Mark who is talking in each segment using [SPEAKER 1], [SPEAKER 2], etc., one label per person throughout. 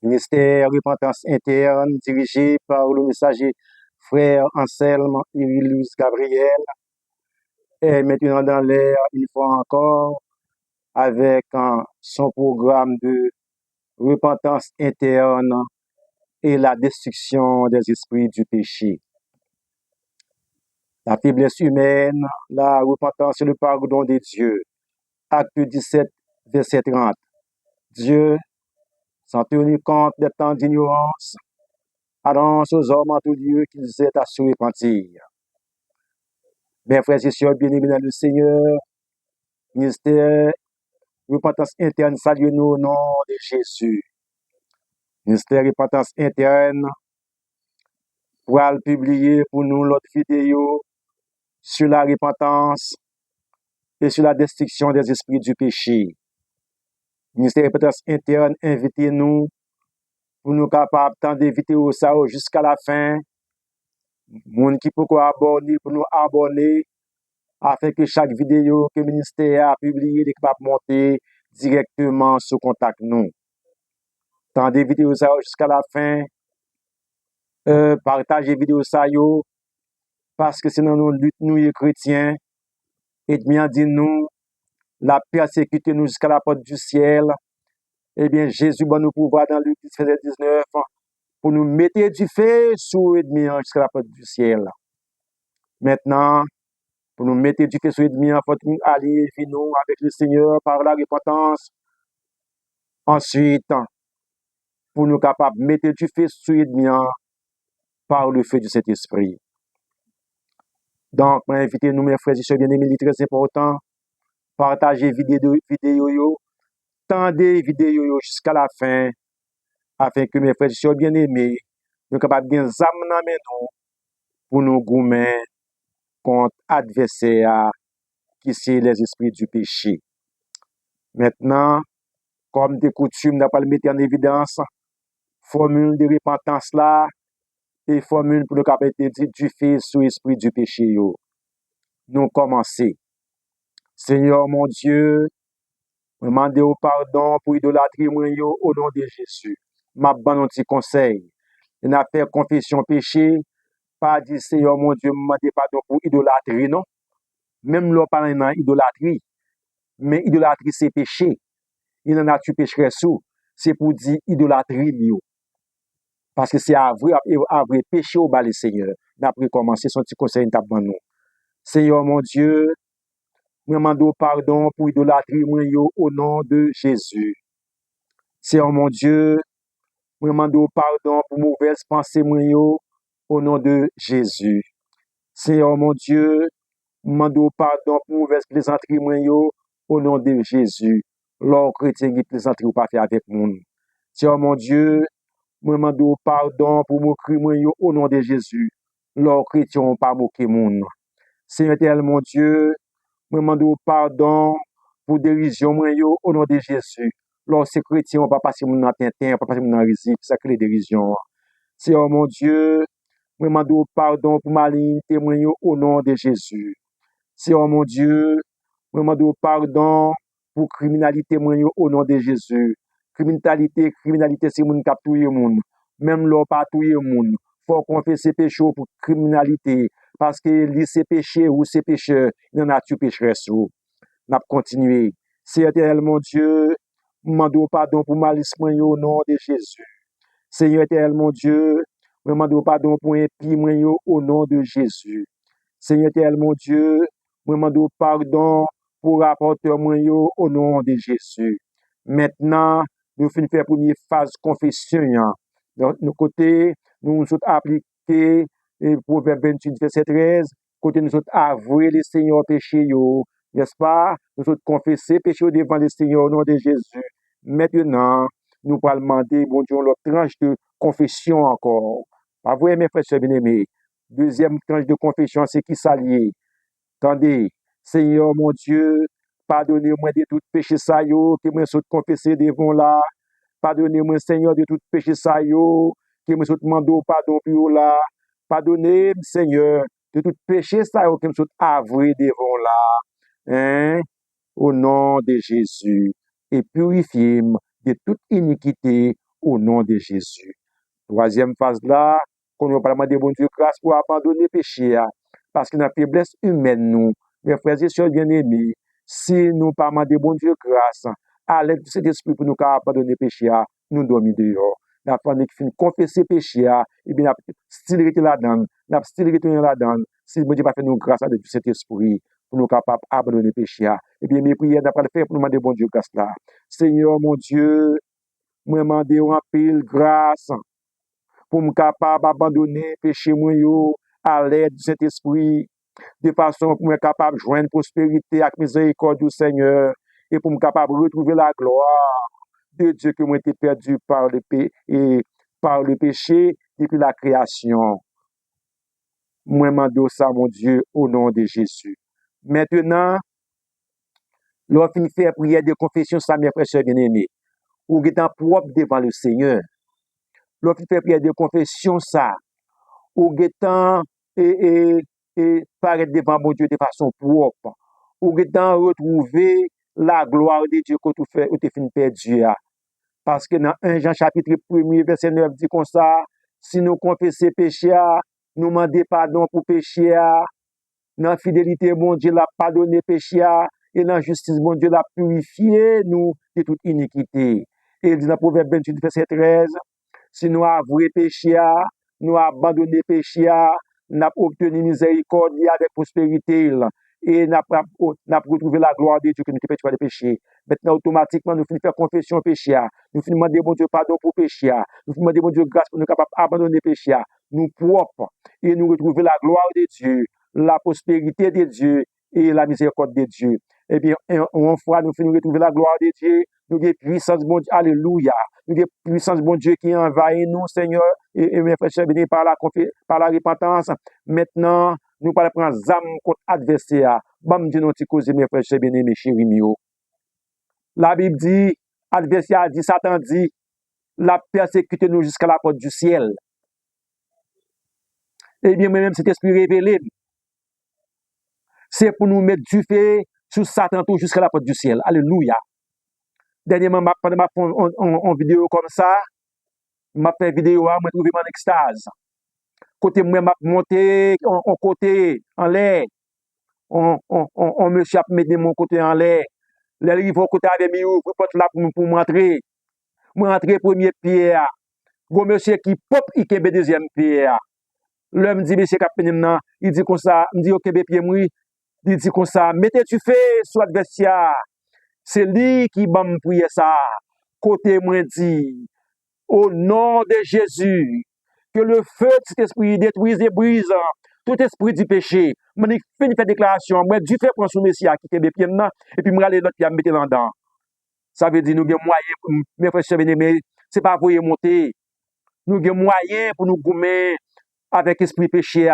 [SPEAKER 1] Ministère Repentance Interne, dirigé par le messager frère Anselme Irilus Gabriel, est maintenant dans l'air une fois encore avec son programme de repentance interne et la destruction des esprits du péché. La faiblesse humaine, la repentance et le pardon de Dieu. Acte 17, verset 30. Dieu, sans tenir compte des temps d'ignorance, annonce aux hommes en tout lieu qu'ils aient à se repentir. Mes frères et sœurs bien-aimés dans le Seigneur, ministère repentance interne, saluez-nous au nom de Jésus. Ministère repentance interne, pour publier pour nous l'autre vidéo sur la repentance et sur la destruction des esprits du péché. Ministère repentance interne, invitez-nous pour nous capables d'éviter ça jusqu'à la fin. Moun qui peut abonner pour nous abonner afin que chaque vidéo que le ministère a publié est capable de monter directement sur contact nous. Tant des vidéos ça jusqu'à la fin, partagez vidéo ça yo parce que sinon nous luttons nous les chrétiens et bien dit nous la persécuter nous jusqu'à la porte du ciel. Eh bien Jésus va nous pouvoir dans Luc 19 pour nous mettre du feu sur l'ennemi jusqu'à la porte du ciel. Maintenant, pour nous mettre du feu sur l'ennemi, il faut nous aller nous avec le Seigneur par la repentance. Ensuite, pour nous capables de mettre du feu sur l'ennemi par le feu du Saint-Esprit. Donc, invitez-nous, mes frères et sœurs bien-aimés, c'est très important. Partagez vidéo, tendez vidéo jusqu'à la fin, afin que mes frères et sœurs bien-aimés, nous capables de bien examiner nous pour nous gommer contre adversaire qui c'est les esprits du péché. Maintenant, comme de coutume, nous pas le mettre en évidence, formule de repentance là, et formule pour nous capables du feu sur l'esprit du péché. Nous commençons. Seigneur mon Dieu, je demande au pardon pour idolâtrie au nom de Jésus. Ma bonne petit conseil. Je n'ai fait confession péché, pas dit Seigneur mon Dieu, je demande pardon pour idolâtrie, non? Même là, pas une idolâtrie. Mais idolâtrie, c'est péché. Il en a tu pécherais sous. C'est pour dire idolâtrie, parce que c'est à vrai péché au bas le Seigneur. D'après commencer, son petit conseil, nous. Seigneur mon Dieu, je demande pardon pour idolâtrie au nom de Jésus. Seigneur mon Dieu, je demande pardon pour mauvaises pensées au nom de Jésus. Seigneur mon Dieu, je demande pardon pour mauvaises plaisanteries au nom de Jésus. L'homme chrétien qui plaisanterie ou pas fait avec nous. Seigneur mon Dieu, je demande pardon pour moquerie au nom de Jésus. L'homme chrétien ou pas moquer moun. Seigneur éternel mon Dieu, je demande pardon pour dérision au nom de Jésus. Lorsque chrétien, on ne va pas passer dans Tintin, on ne va pas passer dans Rizik, ça crée des dérisions. Seigneur mon Dieu, je demande pardon pour malignité au nom de Jésus. Seigneur mon Dieu, je demande pardon pour criminalité au nom de Jésus. Criminalité, c'est moun qui a tué moun. Même l'on pas tué moun. Faut confesser péché pour criminalité. Parce que lui c'est péché ou c'est pécheur, il en a tué pécheresse sous. N'a continuer. Seigneur éternel mon Dieu, je demande pardon pour malice au nom de Jésus. Seigneur éternel mon Dieu, je demande pardon pour impie au nom de Jésus. Seigneur éternel mon Dieu, je demande pardon pour rapporteur au nom de Jésus. Maintenant, nous finissons faire la première phase confession. Donc, nous côté, nous sommes appliqués Proverbe 28, verset 13, côté nous sommes avoués les Seigneur péché, n'est-ce pas? Nous sommes confessés péché devant le Seigneur au nom de Jésus. Maintenant, nous allons demander, bon Dieu, l'autre tranche de confession encore. Pas vrai, mes frères bien-aimés. Deuxième tranche de confession, c'est qui s'allie. Attendez, Seigneur mon Dieu, pardonnez-moi de tout péché ça que moi suis confessé devant là. Pardonnez-moi Seigneur de tout péché ça que moi suis demandé pardon pour là. Pardonnez-moi Seigneur de tout péché ça que moi suis avoué devant là. Hein? Au nom de Jésus et purifiez-moi de toute iniquité au nom de Jésus. Troisième phase là, qu'on va demander bon Dieu grâce pour abandonner péché, parce que dans la faiblesse humaine, nous, mes frères et sœurs bien-aimés, si nous pas demander bon Dieu grâce, à l'aide de cet esprit pour nous abandonner péché, nous dormons dehors. Nous avons confesser péché, et bien, style rester là-dedans, nous style retourner là-dedans, si bon Dieu va faire nous grâce à l'aide de cet esprit, pour nous capables d'abandonner péché. Et bien, mes prières, nous allons faire pour nous demander bon Dieu grâce là. Seigneur, mon Dieu, moi, demander en pile grâce, pour me capable d'abandonner péché moi à l'aide de cet esprit, de façon pour me capable de joindre prospérité avec miséricorde du Seigneur, et pour me capable de retrouver la gloire de Dieu que moi été perdu par le péché depuis la création. Moi demande ça, mon Dieu, au nom de Jésus. Maintenant, lorsqu'on fait prière de confession, ça, mes frères bien-aimés, ou qui est propre devant le Seigneur. Lorsqu'on fait prière de confession, ça, ou getan et paraître devant mon Dieu de façon propre, ou getan retrouver la gloire de Dieu que tu fais, ou tu finis perdu. Parce que dans 1 Jean chapitre 1 verset 9 dit comme ça, si nous confessons péché, nous demandons pardon pour péché, dans la fidélité, mon Dieu l'a pardonné péché, et dans la justice, mon Dieu l'a purifié nous de toute iniquité. Et il dit dans Proverbe 28 verset 13, si nous avouons péché, nous abandonner péché, nous obtenu miséricorde avec prospérité et nous retrouvé la gloire de Dieu que nous ne pas de péché. Maintenant, automatiquement, nous finissons faire confession péché. Nous finissons demander bon Dieu pardon pour péché. Nous finissons demander bon Dieu grâce pour nous capables d'abandonner péché. Nous propres et nous retrouver la gloire de Dieu, la prospérité de Dieu et la miséricorde de Dieu. Eh bien, une fois nous finissons retrouver la gloire de Dieu, nous avons puissance bon Dieu. Alléluia. Nous avons puissance bon Dieu qui envahit nous, Seigneur, et mes frères bénis par la repentance. Maintenant, nous allons prendre âme contre adversaire. Bam dit nous cause mes frères bénis, mes chéris mio. La Bible dit, adversaire dit, Satan dit, la persécuter nous jusqu'à la porte du ciel. Eh bien, moi-même, cet esprit révélé, c'est pour nous mettre du feu sur Satan tout jusqu'à la porte du ciel. Alléluia. Dernièrement, pendant ma en vidéo comme ça, m'a fait vidéo, moi trouvé en extase. Côté moi m'a monté en côté en l'air. On monsieur a mis mon côté en l'air. Les rives au côté avec miou pour porte là pour m'entrer. Moi entrer premier pierre. Go monsieur qui pop il kebe deuxième pierre. L'homme dit monsieur capitaine nan, il dit comme ça, me dit OK pied moi. Il dit comme ça, mettez tu fais soit adversaire. C'est lui qui va me prier ça. Côté moi dit au nom de Jésus, que le feu de cet esprit détruise et brise tout esprit du péché. Je fais une déclaration, moi, Dieu fait prendre son Messie qui est pieds et puis je vais aller l'autre pied à mettre là-dedans. Ça veut dire que nous avons moyen, mes frères et mais ce n'est pas pour y monter. Nous avons moyen pour nous gommer avec l'esprit péché.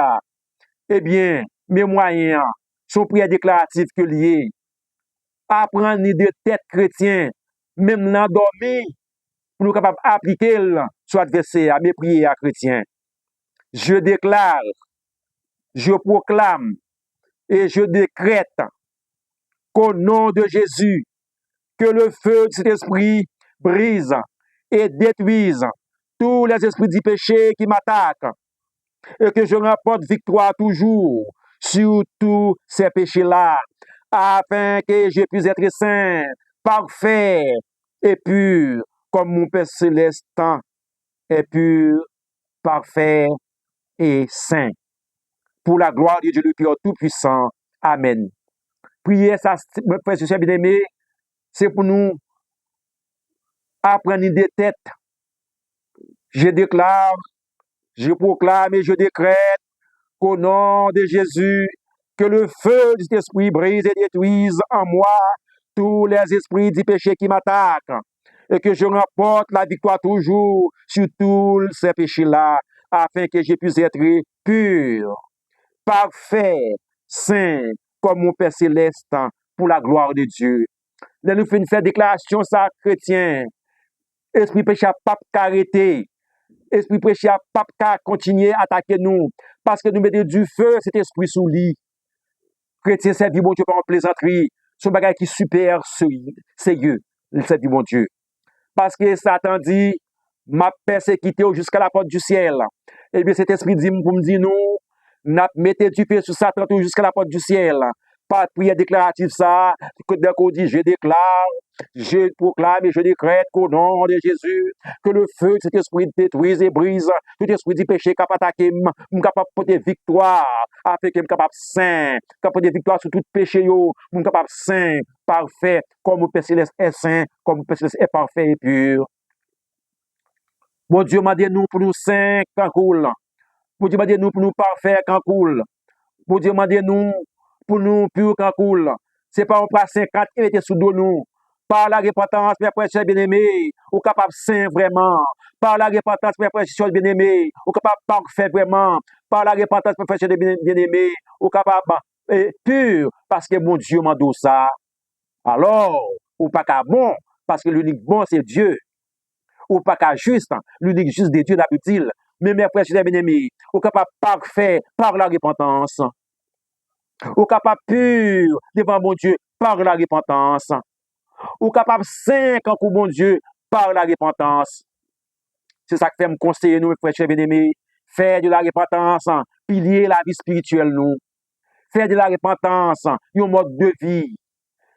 [SPEAKER 1] Eh bien, mes moyens sont prières déclaratives que liés. Apprendre de tête chrétien, même dans dormir, pour nous capables d'appliquer sur l'adversaire, à mes prières chrétiens. Je déclare, je proclame et je décrète qu'au nom de Jésus, que le feu de cet esprit brise et détruise tous les esprits du péché qui m'attaquent et que je remporte victoire toujours sur tous ces péchés-là, afin que je puisse être saint, parfait et pur, comme mon Père céleste est pur, parfait et saint. Pour la gloire de Dieu le Père Tout-Puissant. Amen. Prier ça, frère et sœurs bien-aimés, c'est pour nous apprendre des têtes. Je déclare, je proclame et je décrète qu'au nom de Jésus, que le feu de cet esprit brise et détruise en moi tous les esprits du péché qui m'attaquent et que je remporte la victoire toujours sur tous ces péchés-là afin que je puisse être pur, parfait, saint, comme mon Père céleste, pour la gloire de Dieu. Là, nous faisons une déclaration, ça, chrétien. Esprit péché a pas arrêté. Esprit péché a pas continuer à attaquer nous. Parce que nous mettons du feu, cet esprit sous lit. Chrétien, c'est du bon Dieu par en plaisanterie. Son bagage qui super sérieux. C'est du bon Dieu. Parce que Satan dit, m'a persécuté jusqu'à la porte du ciel. Eh bien, cet esprit dit pour me dire nous, n'a mettez du pied sur Satan jusqu'à la porte du ciel. Pas de prière déclarative ça, que dès qu'on dit je déclare, je proclame et je décrète qu'au nom de Jésus, que le feu de cet esprit détruise et brise, tout esprit du péché capable d'attaquer, capable de porter victoire, afin que capable saint, capable de victoire sur tout péché, capable saint, parfait, comme le Père Céleste est saint, comme le Père Céleste est parfait et pur. Bon Dieu m'a dit nous pour nous saints quand cool. Bon Dieu m'a dit nous pour nous parfaits quand cool. Bon Dieu m'a dit nous pour nous purs quand cool. C'est pas on prend 50 et mettez sous dos nous. Par la repentance, mes frères bien-aimés, ou capable saint vraiment. Par la repentance, mes frères bien-aimés, ou capable parfait vraiment. Par la repentance, mes frères bien-aimés, ou capable pur, parce que mon Dieu m'a dit ça. Alors, ou pas qu'à bon, parce que l'unique bon, c'est Dieu. Ou pas qu'à juste, l'unique juste de Dieu, la dit-il. Mais mes frères bien-aimés, ou capable parfait par la repentance. Ou capable pur devant mon Dieu par la repentance. Ou capable saint quand mon Dieu par la repentance. C'est ça que fait me conseiller nous, mes frères bien-aimés. Faire de la repentance, pilier la vie spirituelle nous. Faire de la repentance, un mode de vie.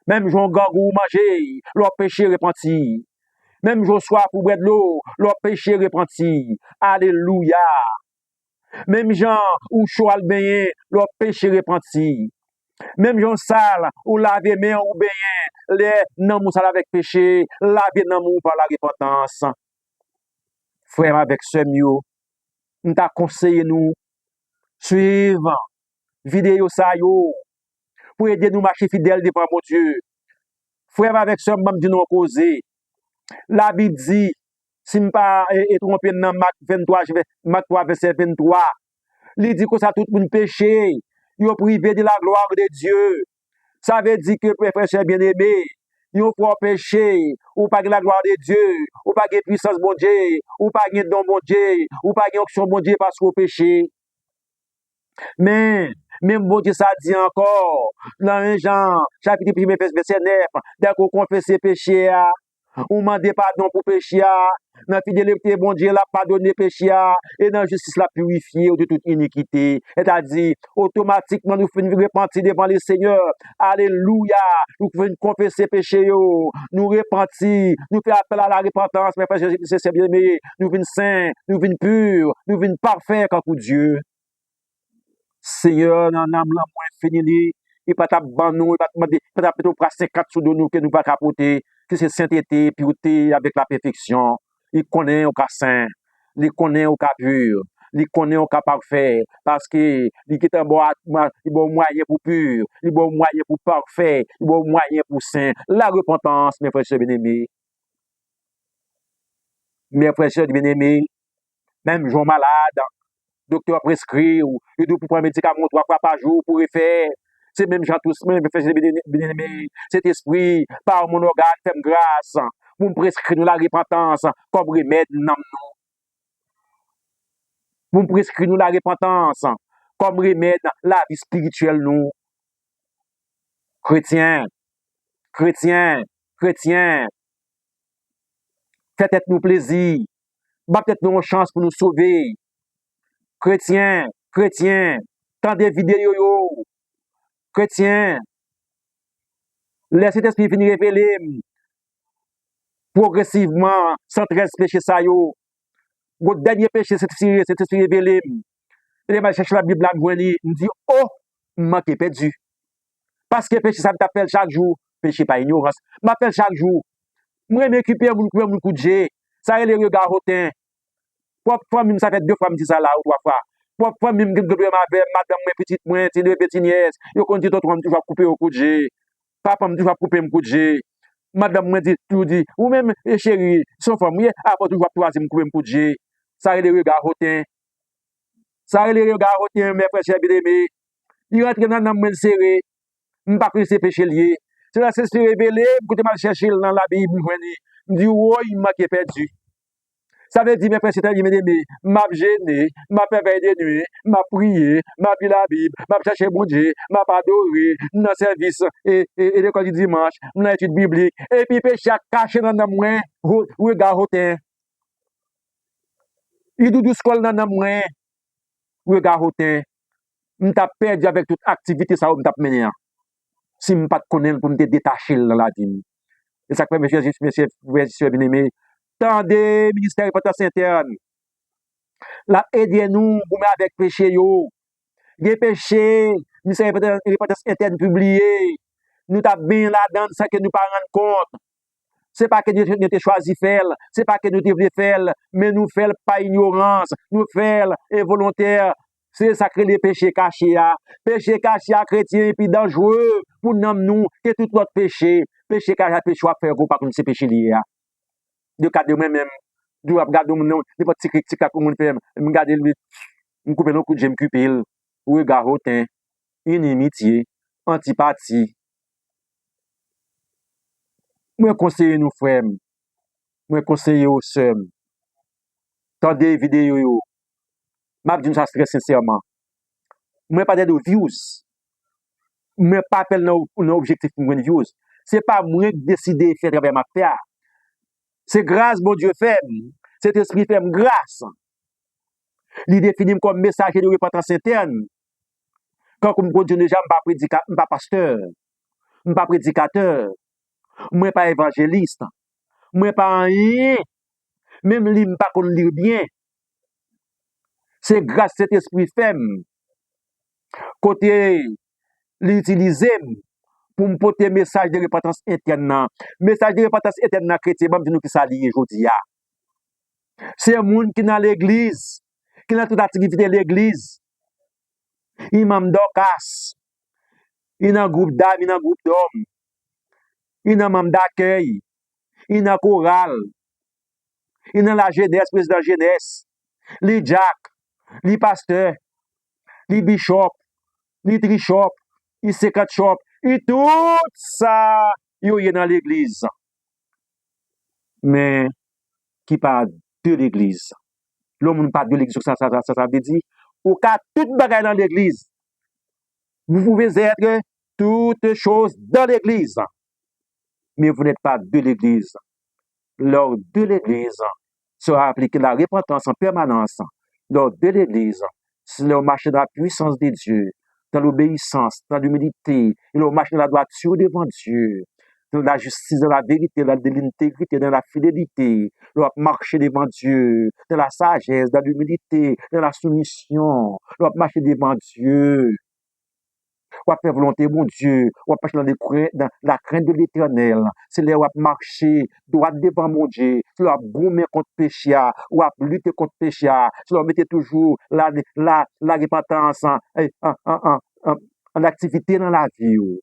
[SPEAKER 1] Même j'en gangou manger, leur péché repenti. Même j'en soif pour boire de l'eau, leur péché repenti. Alléluia. Même gens ou chaud à baigner, leur péché repenti. Même gens sale ou laver main ou baigner, les non sale avec péché, laver non par la repentance. Frère avec ce mieux, nous t'a conseillé nous suivre vidéo ça yo pour aider nous marcher fidèle devant mon Dieu. Frère avec ce m'am dit nous causer. La Bible dit si m'pas trompé dans Marc 3 verset 23, il dit que ça tout le monde péché, yo privé de la gloire de Dieu. Ça veut dire que frère bien-aimé, yon faut péché, ou pas la gloire de Dieu, ou pas de puissance bon Dieu, ou pas de don bon Dieu, ou pas de onction bon Dieu parce qu'on péché. Mais, même bon Dieu ça dit encore, dans 1 Jean, chapitre 1, verset 9, dès qu'on confesse péché, ou mande pardon pour péché, dans fidélité, bon Dieu l'a pardonné péché, et dans justice l'a purifié de toute iniquité. C'est-à-dire, automatiquement, nous faisons repentir devant le Seigneur. Alléluia. Nous faisons confesser péché, nous repentir, nous faisons appel à la repentance, mais frère, c'est bien aimé. Nous venons saints, nous venons purs, nous venons parfaits quand Dieu. Seigneur, dans l'âme, la moins fini, il pas t'abandonner, il pas te prendre 50 sous de nous que nous pas capoter, que c'est sainteté, pureté avec la perfection. Il connaît au cas saint, il connaît au cas pur, il connaît au cas parfait, parce que il est un bon moyen pour pur, il bon moyen pour parfait, il bon moyen pour saint. La repentance, mes frères bien-aimés, même Jean malade, docteur prescrit ou il doit prendre médicament 3 fois par jour pour faire. C'est même gens tous même bien-aimé, cet esprit par mon organe fait grâce pour me prescrire la repentance comme remède non nous. Pour me prescrire la repentance comme remède la vie spirituelle nous. Chrétiens, chrétiens, chrétiens, faites nous plaisir, battez nous une chance pour nous sauver. Chrétiens, chrétiens, tant des vidéos yo, chrétiens, laissez l'esprit venir révéler progressivement, sans 13 péchés ça yo. Le dernier péché, c'est esprit révélé. Et je cherche la Bible, je me dis, oh, je suis perdu. Parce que péché, ça m'appelle chaque jour. Péché par ignorance. Je m'appelle chaque jour. Je me récupère mon coup de jet. Ça est les regards hautains. Propre fois, même ça fait 2 fois, je me dis ça là, ou 3 fois. Propre fois, même je me madame, mes petites moines, mes petites nièces. Je continue tout le toujours couper au coup de jet. Papa me toujours couper mon coup de jet. Madame me dit, tout dit, ou même, chérie, son femme, après toujours troisième couper mon coup de jet. Ça est les regards hautains. Ça est les regards hautains, mes frères bien-aimés. Il rentre dans la main serrée. Je ne sais pas si péché lié. C'est là, c'est révélé, je vais chercher dans la Bible, je me dis, oh, il m'a perdu. Ça veut dire, mes frères, c'est un bien-aimé, m'a gêné, m'a fait veiller de nuit, m'a prié, m'a pris la Bible, m'a cherché mon Dieu, m'a adoré, dans le service et l'école du dimanche, dans l'étude biblique. Et puis, péché a caché dans la main, regard hautain. Il doudou skol nan nan mwen, regard hautain, m't'a perdu avec toute activité ça m't'a mené. Si m'pas connaître pour me détacher dans la vie. Et ça fait monsieur bien-aimé, tendez ministère repentance interne. La aidez nous pour mettre avec péché yo. Des péchés, ministère repentance interne publié. Nous t'a bien là-dedans ça que nous pas rendre compte. C'est pas que nous avons choisi faire, c'est pas que nous devons faire, mais nous faisons par ignorance, nous faisons involontaire. C'est ça que les péchés cachés. Péché caché à chrétien puis dangereux pour nous que tout notre péché. Péché caché, péché à faire, pas comme c'est péché lié. De cas de moi-même, je regarde mon nom, des petits critiques à comment faire, je regarde lui, je coupe le coup de j'aime couper, regard hautain, inimitié, antipathie. Moi conseiller nous frères, moi conseiller aux sœurs. Tendez vidéo yo. M'a dit ça très sincèrement. Moi pas de views. Moi pas appel non objectif pour une views. C'est pas moi qui décider faire travail ma faire. C'est grâce bon Dieu fait. Cet esprit fait grâce. Il définit comme messager de repentance interne. Quand comme bon Dieu déjà pas prédicateur, pas pasteur, pas prédicateur, moi pas évangéliste, moi pas rien. Même lui pas qu'on lire bien. C'est grâce cet esprit fait. Côté l'utiliser pour me porter message de repentance interne. Message de repentance interne chrétien, je dis que ça lié aujourd'hui. C'est un monde qui est dans l'église, qui est dans toute activité de l'église. Imam Dorcas, il y a un groupe d'âmes, il y a un groupe d'hommes, il y a un membre d'accueil, il y a un choral, il y a la jeunesse, président jeunesse, les Jack, les pasteurs, les bishops, les trichop, les secret shop, et tout ça, il y a dans l'église. Mais qui parle de l'église. L'homme parle de l'église, ça veut dire, ou qu'à toute bagaille dans l'église. Vous pouvez être toutes choses dans l'église, mais vous n'êtes pas de l'église. Lors de l'église, sera appliquée la repentance en permanence. Lors de l'église, c'est le marché de la puissance de Dieu, dans l'obéissance, dans l'humilité, et le marché de la droiture devant Dieu. De la justice, de la vérité, de l'intégrité, de la fidélité, leur marcher devant Dieu, de la sagesse, de l'humilité, de la soumission, leur marcher devant Dieu. On va faire volonté, mon Dieu, on va marcher dans la crainte de l'éternel. C'est là où on va marcher droit devant mon Dieu, c'est là où on va gommer contre le péché, on va lutter contre le péché, c'est là où on mettre toujours la repentance en activité dans la vie.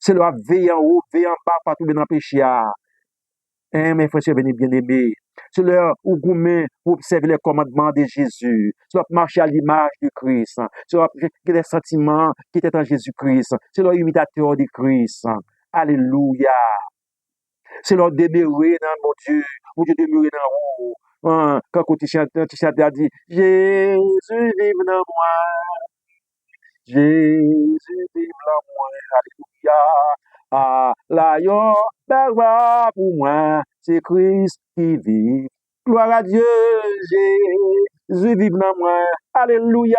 [SPEAKER 1] C'est là où veiller en haut, veiller en bas, pas tomber dans le péché. Mes frères bien-aimés, c'est là où vous observez les commandements de Jésus. C'est là où marcher à l'image de Christ. C'est là où les sentiments qui étaient en Jésus-Christ. C'est là où imitateur de Christ. Alléluia. C'est là où demeurer dans mon Dieu demeurer dans vous. Quand tu chantes, a dit, Jésus vive dans moi. Jésus vive dans moi. Alléluia. Ah, là, là pour moi, c'est Christ qui vit. Gloire à Dieu, Jésus vive dans moi. Alléluia,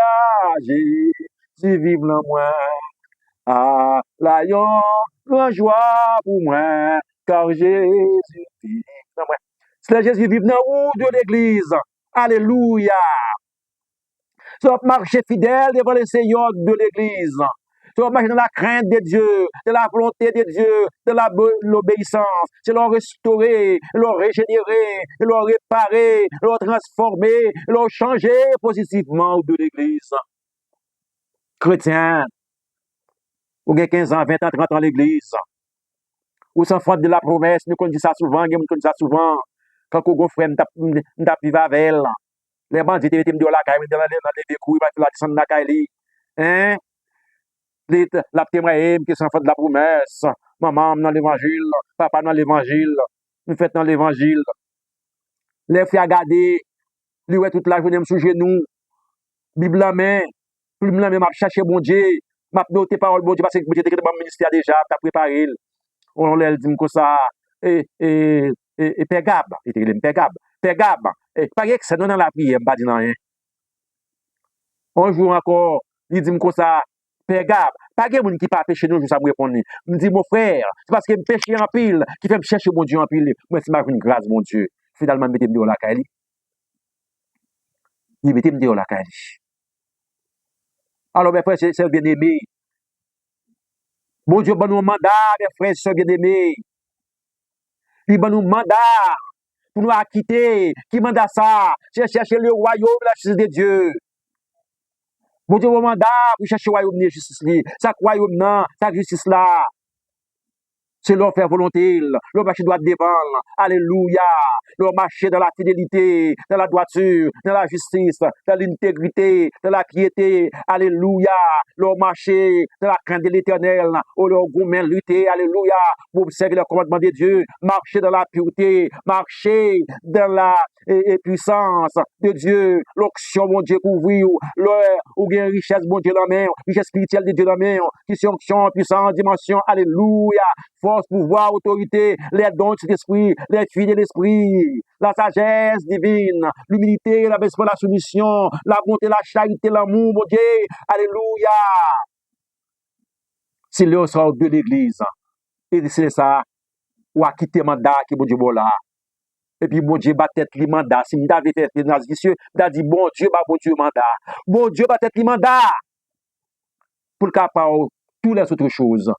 [SPEAKER 1] Jésus vive dans moi. Ah, là, grand joie pour moi, car Jésus vive dans moi. C'est Jésus vive dans vous de l'église. Alléluia. Tu vas marcher fidèle devant le Seigneur de l'église. Tu vas marcher dans la crainte de Dieu, de la volonté de Dieu, de l'obéissance. C'est leur restaurer, leur régénérer, leur réparer, leur transformer, leur changer positivement de l'église. Chrétien, ou 15 ans, 20 ans, 30 ans à l'église. Ou sans faute de la promesse, nous connaissons ça souvent, nous connaissons ça souvent. Quand on frère, nous vivons avec elle. Les bandits te mettent la caille, dans les couilles, ils la descendre la caille. Hein? La témoin qui s'en fait de la promesse. Maman dans l'évangile, papa dans l'évangile, nous faites dans l'évangile. Les filles à garder, lui ouais toute la journée sous genou. Bible la main, plus la main m'a chercher bon Dieu, m'a noté parole bon Dieu parce que Dieu était dans le ministère déjà, t'as préparé. On leur dit comme ça et Père Gab, il était Père Gab. Pas que non dans la prière, pas dit rien. Un jour encore, il dit comme ça, Père Gab, pas de monde qui pas péché nous, je sais répondre. Me dit mon frère, c'est parce que me péché en pile qui fait me chercher mon Dieu en pile. Moi c'est ma une grâce mon Dieu. Finalement mettez me dehors la caille. Il mettez me dehors la caille. Alors mes frères c'est bien-aimé. Mon Dieu bon nous mandat mes frères c'est bien-aimé. Il bon nous mandat pour nous acquitter. Qui mandat ça? C'est chercher le royaume la justice de Dieu. Bon Dieu, bon mandat pour chercher le royaume de justice. Ça royaume non, ça justice là. C'est leur faire volonté, leur marcher droit devant. Alléluia. Leur marcher dans la fidélité, dans la droiture, dans la justice, dans l'intégrité, dans la piété. Alléluia. Leur marcher dans la crainte de l'éternel. Ou leur gourmet lutter. Alléluia. Pour observer le commandement de Dieu. Marcher dans la pureté. Marcher dans la puissance de Dieu. L'onction, mon Dieu, couvrir. Ou bien richesse, mon Dieu, dans la main. Richesse spirituelle de Dieu dans la main. Qui sont onction, puissance, dimension. Alléluia. Force, pouvoir, autorité, les dons de cet esprit, les filles de l'esprit, la sagesse divine, l'humilité, la soumission, la bonté, la charité, l'amour, mon Dieu. Alléluia. C'est le sort de l'église. Et c'est ça, ou à quitter mandat qui bon Dieu là. Et puis bon Dieu bat tête li mandat. Si m'avait fait dans vicieux, m'a dit bon Dieu bon Dieu mandat. Bon Dieu bat tête li mandat. Pour le capable toutes les autres choses.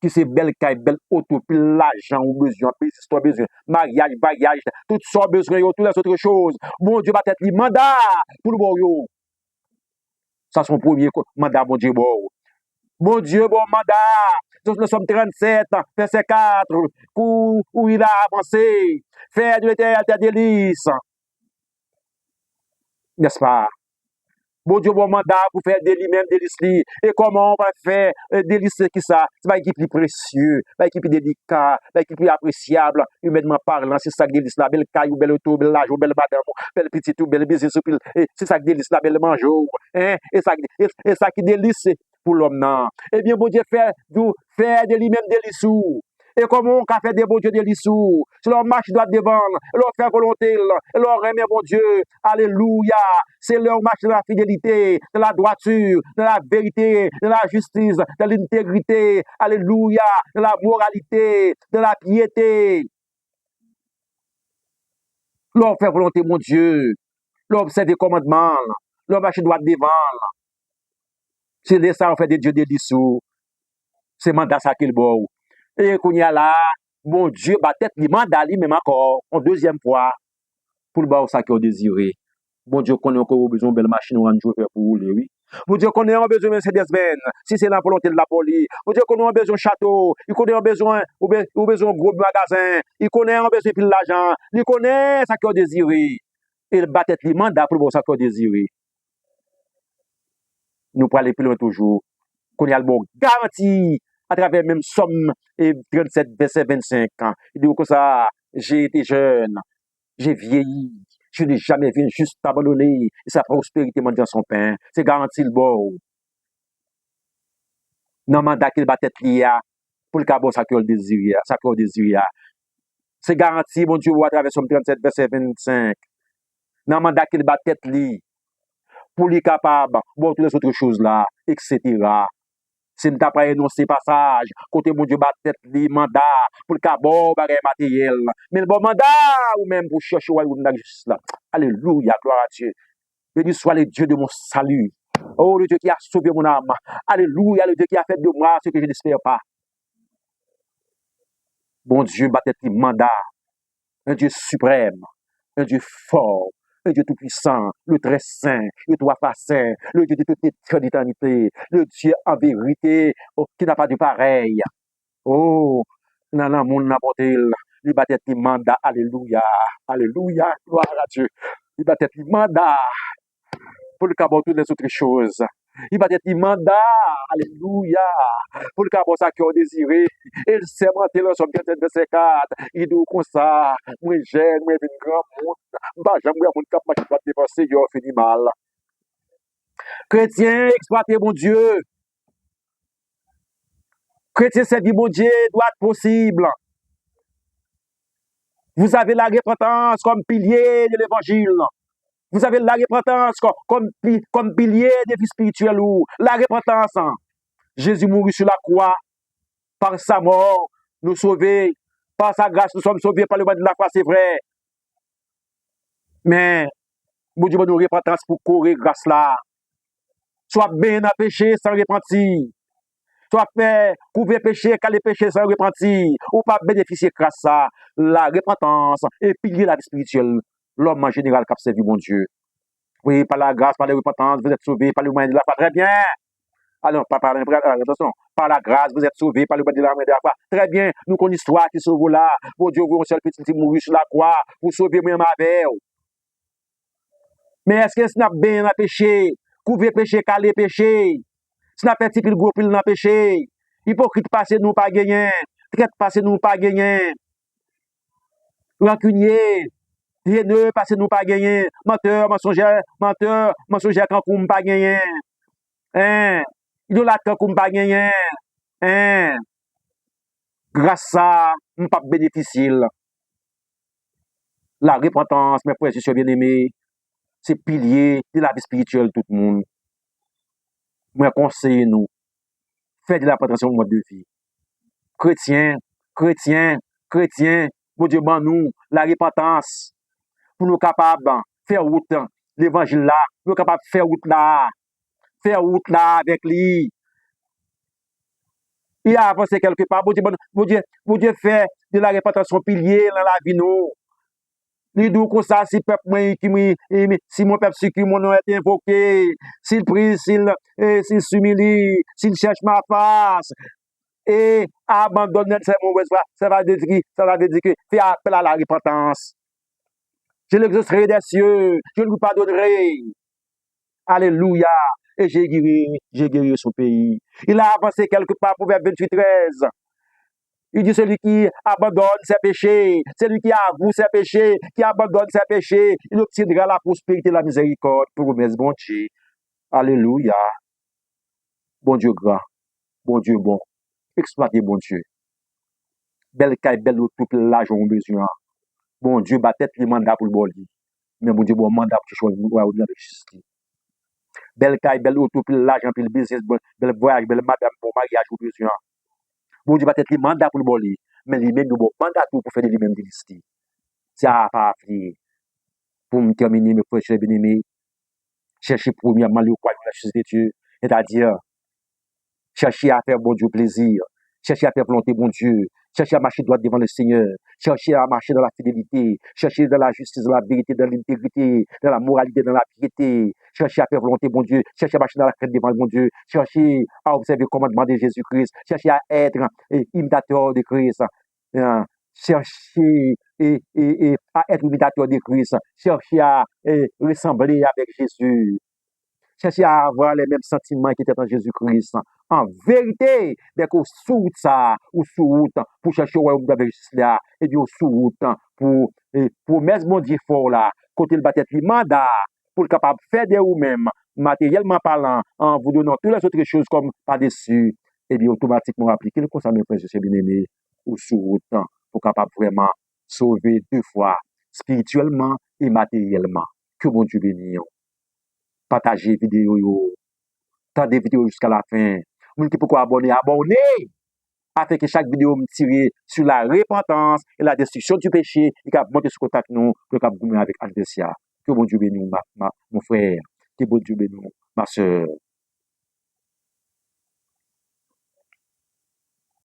[SPEAKER 1] Qui c'est belle caille, belle auto, puis l'argent ou besoin, puis histoire besoin, mariage, bagage, tout ça besoin, toutes les autres choses. Bon Dieu va être le mandat pour le bon. Ça c'est mon premier mandat, bon Dieu, bon. Bon Dieu, bon mandat. Nous sommes 37, verset 4, où il a avancé. Faire de l'éternel tes délices. N'est-ce pas? Bon Dieu, bon mandat pour faire des lui-même délices. Et comment on va faire délices qui ça? C'est pas équipe plus précieux, pas équipe plus délicat, pas équipe plus appréciable, humainement parlant, c'est ça que délice là, belle caille, belle auto, belle l'argent, belle madame, belle petite ou belle business, c'est ça que délice là, belle mangeau, hein? Et ça qui délice pour l'homme non. Eh bien, bon Dieu, faire de lui-même délices. Et comment on fait des bons dieux de l'issue? C'est leur marche droite devant, leur faire volonté, leur aimer bon Dieu. Alléluia. C'est leur marche de la fidélité, de la droiture, de la vérité, de la justice, de l'intégrité. Alléluia. De la moralité, de la piété. Leur faire volonté mon Dieu. Leur observer les commandements, leur marche droite devant. C'est de ça on fait des dieux de l'issue. C'est mandat ça qu'il beau. Et qu'on y a là, bon Dieu, tête li mandat li même encore, en deuxième fois, pour le bas ça qui est désiré. Bon Dieu, qu'on a encore besoin de belle machine ou un jour pour rouler, oui. Bon Dieu, qu'on a besoin de Mercedes-Benz, si c'est la volonté de la police. Bon Dieu, qu'on a besoin de château, il connaît besoin, ou besoin de gros magasin, il connaît besoin de l'argent, il connaît ça qui est désiré. Et il bat tête li mandat pour le bas ça qui est désiré. Nous pour aller plus loin toujours. Qu'on y a le bon garantie à travers même Somme et 37, verset 25 ans. Il dit comme ça, j'ai été jeune, j'ai vieilli, je n'ai jamais vu juste abandonné, et sa prospérité m'a dans son pain. C'est garanti le bon. Non, mandat qu'il va tête lié pour le cabot, ça qu'il désire, ça qu'il désire. C'est garanti, mon Dieu, à travers Somme 37, verset 25. Non, mandat qu'il va tête lié pour lui capable, bon, toutes les autres choses là, etc. Si nous n'avons pas énoncé passage, côté mon Dieu, tête li mandat pour le cabot, bagay matériel. Mais le bon mandat, ou même pour chercher où on a juste là. Alléluia, gloire à Dieu. Béni soit le Dieu de mon salut. Oh, le Dieu qui a sauvé mon âme. Alléluia, le Dieu qui a fait de moi ce que je n'espère pas. Bon Dieu, tête li mandat. Un Dieu suprême, un Dieu fort, un Dieu tout-puissant, le très saint, le trois fois saint, le Dieu de toute éternité, le Dieu en vérité, qui n'a pas de pareil. Oh, nan nan moun nan potel, li batet li mandat, alléluia, alléluia, gloire à Dieu. Li batet li mandat pour le cabot toutes les autres choses. Il batet li mandat, alléluia, pour le cabot ça qui a désiré. Et il s'est monté dans son verset 4. Il dit comme ça, moi j'aime, moi vin grand monde, bah j'aime grand monde cap qui va dépenser, il a fini mal. Chrétien, exploiter mon Dieu. Chrétien servir mon Dieu doit être possible. Vous avez la repentance comme pilier de l'évangile. Vous avez la repentance comme pilier de vie spirituelle. La repentance. Jésus mourut sur la croix par sa mort, nous sauver. Par sa grâce, nous sommes sauvés par le moyen de la foi, c'est vrai. Mais, bon Dieu, nous repentance pour courir grâce là. Soit bien à péché sans repentir. Soit fait couvrir péché, caler péché sans repentir. Ou pas bénéficier grâce ça. La repentance et pilier la vie spirituelle. L'homme en général qui a servi mon Dieu. Oui, par la grâce, par la repentance, vous êtes sauvés par le moyen de la foi. Très bien. Alors, attention, par la grâce, vous êtes sauvés par le moyen de la foi. Très bien, nous connaissons l'histoire qui sauve là. Bon Dieu, vous, un seul petit qui mourut sur la croix pour sauver moi-même avec. Mais est-ce que ce n'a bien à péché? Couvrir péché, caler péché. Ce n'a pas petit pile gros pile dans péché. Hypocrite passé nous pas gagner. Traite passé nous pas gagner. Rancunier. Haineux passé nous pas gagner. Menteur, mensongère quand nous pas gagner. Hein? Idolâtre quand nous pas gagner. Hein? Grâce à nous pas bénéficier. La repentance, mes frères et sœurs bien-aimés, c'est pilier de la vie spirituelle tout le monde. Moi, conseille nous, faites de la repentance au mode de vie. Chrétiens, bon Dieu, ban nous, la repentance, pour nous capables de faire route, l'évangile là, nous capables de faire route là avec lui. Il a avancé quelque part, bon Dieu fait de la repentance son pilier dans la vie nous. Li dou comme ça, si peuple si mon peuple qui mon nom est invoqué, s'il prie, s'il s'humilie, s'il cherche ma face, et abandonne ses mauvaises voies, ça va dire que fait appel à la repentance. Je l'exaucerai des cieux, je lui pardonnerai. Alléluia. Et j'ai guéri son pays. Il a avancé quelque part, Proverbe 28:13. Il dit celui qui abandonne ses péchés, celui qui avoue ses péchés, qui abandonne ses péchés, il obtiendra la prospérité et la miséricorde. Promesse bon Dieu. Alléluia. Bon Dieu grand, bon Dieu bon. Exploitez bon Dieu. Belle caille, belle tout l'argent au besoin. Bon Dieu, bat tête le mandat pour le bon lit. Mais bon Dieu, bon mandat pour choisir nous avec justice. Belle caille, belle auto, puis l'argent, puis le business, belle voyage, belle madame, bon mariage au besoin. Bon Dieu, bat tête le mandat pour le bon lit. Mais lui-même, nous bon mandat pour faire de lui-même de l'histoire. C'est à pas faire. Pour me terminer, mes frères et bien-aimés, chercher premièrement le royaume de la justice de Dieu, c'est-à-dire chercher à faire bon Dieu plaisir, chercher à faire volonté bon Dieu, chercher à marcher droit devant le Seigneur, chercher à marcher dans la fidélité, chercher dans la justice, dans la vérité, dans l'intégrité, dans la moralité, dans la piété, chercher à faire volonté bon Dieu, chercher à marcher dans la crainte devant bon Dieu, chercher à observer le commandement de Jésus-Christ, chercher à être imitateur de Christ, chercher à être imitateur de Christ, chercher à ressembler avec Jésus, chercher à avoir les mêmes sentiments qui étaient en Jésus-Christ. En vérité, dès qu'on sous ça, ou sous route, pour chercher au royaume de la justice là, et bien sous route, pour mettre mon Dieu fort là, côté le bâtiment le mandat, pour le capable de faire de vous-même, matériellement parlant, en vous donnant toutes les autres choses comme par-dessus, et bien automatiquement appliquer le conseil de frère Jésus bien-aimé, ou sous route, pour capable vraiment sauver deux fois, spirituellement et matériellement. Que mon Dieu bénisse. Partagez vidéo yo, tendez vidéo jusqu'à la fin. Moun qui pourquoi abonner, afin que chaque vidéo me tire sur la repentance et la destruction du péché et qu'à monter sur contact nous, que qu'à avec Aldesia. Que bon Dieu bénisse mon frère, que bon Dieu bénisse ma soeur.